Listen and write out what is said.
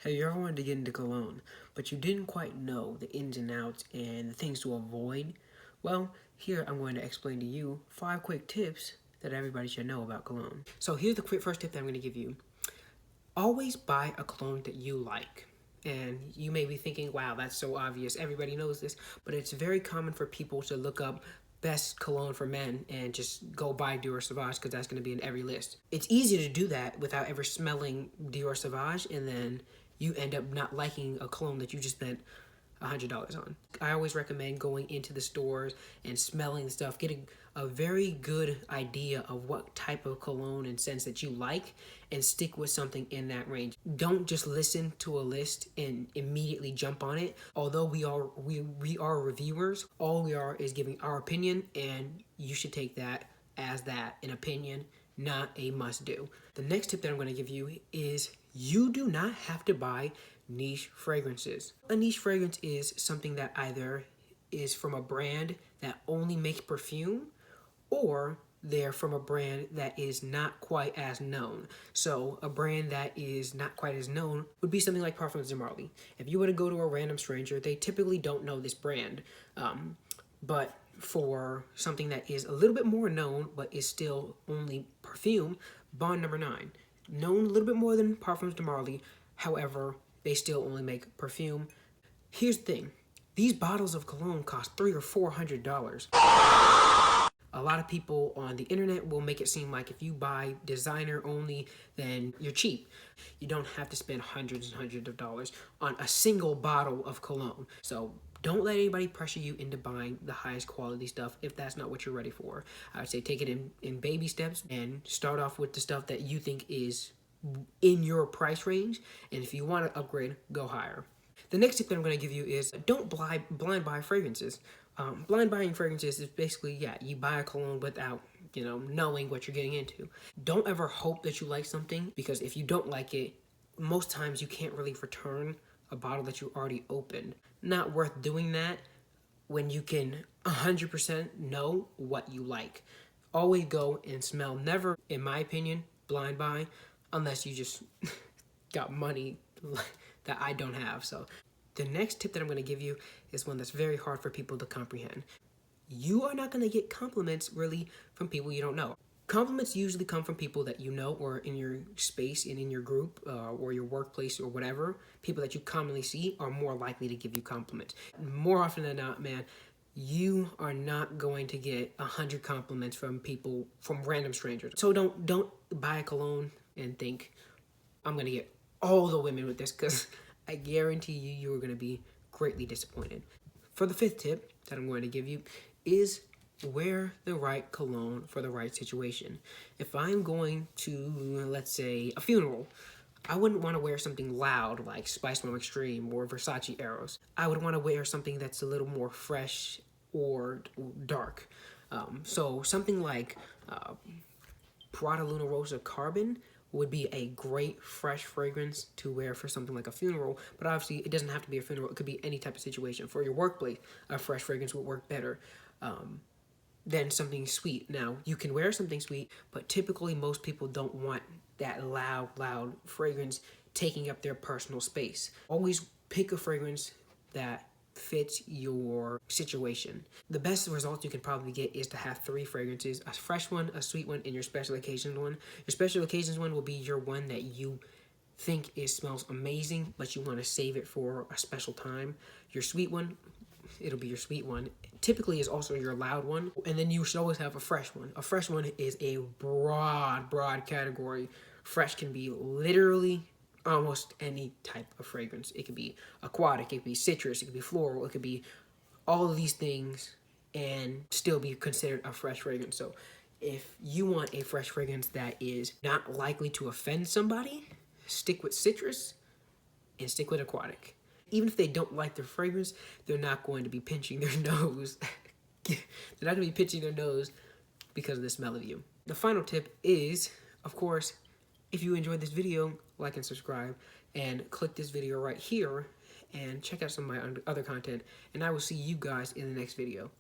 Have you ever wanted to get into cologne, but you didn't quite know the ins and outs and the things to avoid? Well, here I'm going to explain to you 5 quick tips that everybody should know about cologne. So here's the quick first tip that I'm going to give you. Always buy a cologne that you like. And you may be thinking, wow, that's so obvious. Everybody knows this. But it's very common for people to look up best cologne for men and just go buy Dior Sauvage because that's going to be in every list. It's easy to do that without ever smelling Dior Sauvage, and then you end up not liking a cologne that you just spent $100 on. I always recommend going into the stores and smelling stuff, getting a very good idea of what type of cologne and scents that you like, and stick with something in that range. Don't just listen to a list and immediately jump on it. Although we are reviewers, all we are is giving our opinion, and you should take that as that, an opinion, not a must do. The next tip that I'm going to give you is you do not have to buy niche fragrances. A niche fragrance is something that either is from a brand that only makes perfume, or they're from a brand that is not quite as known. So a brand that is not quite as known would be something like Parfums de Marly. If you were to go to a random stranger, they typically don't know this brand. But for something that is a little bit more known but is still only perfume, Bond Number 9. Known a little bit more than Parfums de Marly, however, they still only make perfume. Here's the thing. These bottles of cologne cost $300 or $400. A lot of people on the internet will make it seem like if you buy designer only, then you're cheap. You don't have to spend hundreds and hundreds of dollars on a single bottle of cologne. So don't let anybody pressure you into buying the highest quality stuff if that's not what you're ready for. I would say take it in baby steps and start off with the stuff that you think is in your price range. And if you want to upgrade, go higher. The next tip that I'm going to give you is don't blind buy fragrances. Blind buying fragrances is basically, you buy a cologne without, knowing what you're getting into. Don't ever hope that you like something, because if you don't like it, most times you can't really return a bottle that you already opened. Not worth doing that when you can 100% know what you like. Always go and smell. Never, in my opinion, blind buy, unless you just got money that I don't have. So the next tip that I'm going to give you is one that's very hard for people to comprehend. You are not going to get compliments really from people you don't know. Compliments usually come from people that you know, or in your space and in your group, or your workplace or whatever. People that you commonly see are more likely to give you compliments. More often than not, man, you are not going to get 100 compliments from random strangers. So don't buy a cologne and think, I'm going to get all the women with this, because I guarantee you are going to be greatly disappointed. For the 5th tip that I'm going to give you is wear the right cologne for the right situation. If I'm going to, let's say, a funeral, I wouldn't want to wear something loud like Spice Mom Extreme or Versace Eros. I would want to wear something that's a little more fresh or dark. So something like Prada Luna Rosa Carbon would be a great fresh fragrance to wear for something like a funeral, but obviously it doesn't have to be a funeral. It could be any type of situation. For your workplace, a fresh fragrance would work better than something sweet. Now, you can wear something sweet, but typically most people don't want that loud fragrance taking up their personal space. Always pick a fragrance that fits your situation. The best result you can probably get is to have 3 fragrances: a fresh one, a sweet one, and your special occasions one. Your special occasions one will be your one that you think smells amazing, but you want to save it for a special time. Your sweet one, it'll be your sweet one. Typically is also your loud one. And then you should always have a fresh one. A fresh one is a broad category. Fresh can be literally almost any type of fragrance. It could be aquatic, it could be citrus, it could be floral, it could be all of these things and still be considered a fresh fragrance. So if you want a fresh fragrance that is not likely to offend somebody, stick with citrus and stick with aquatic. Even if they don't like their fragrance, they're not going to be pinching their nose. They're not going to be pinching their nose because of the smell of you. The final tip is, of course, if you enjoyed this video, like and subscribe, and click this video right here and check out some of my other content, and I will see you guys in the next video.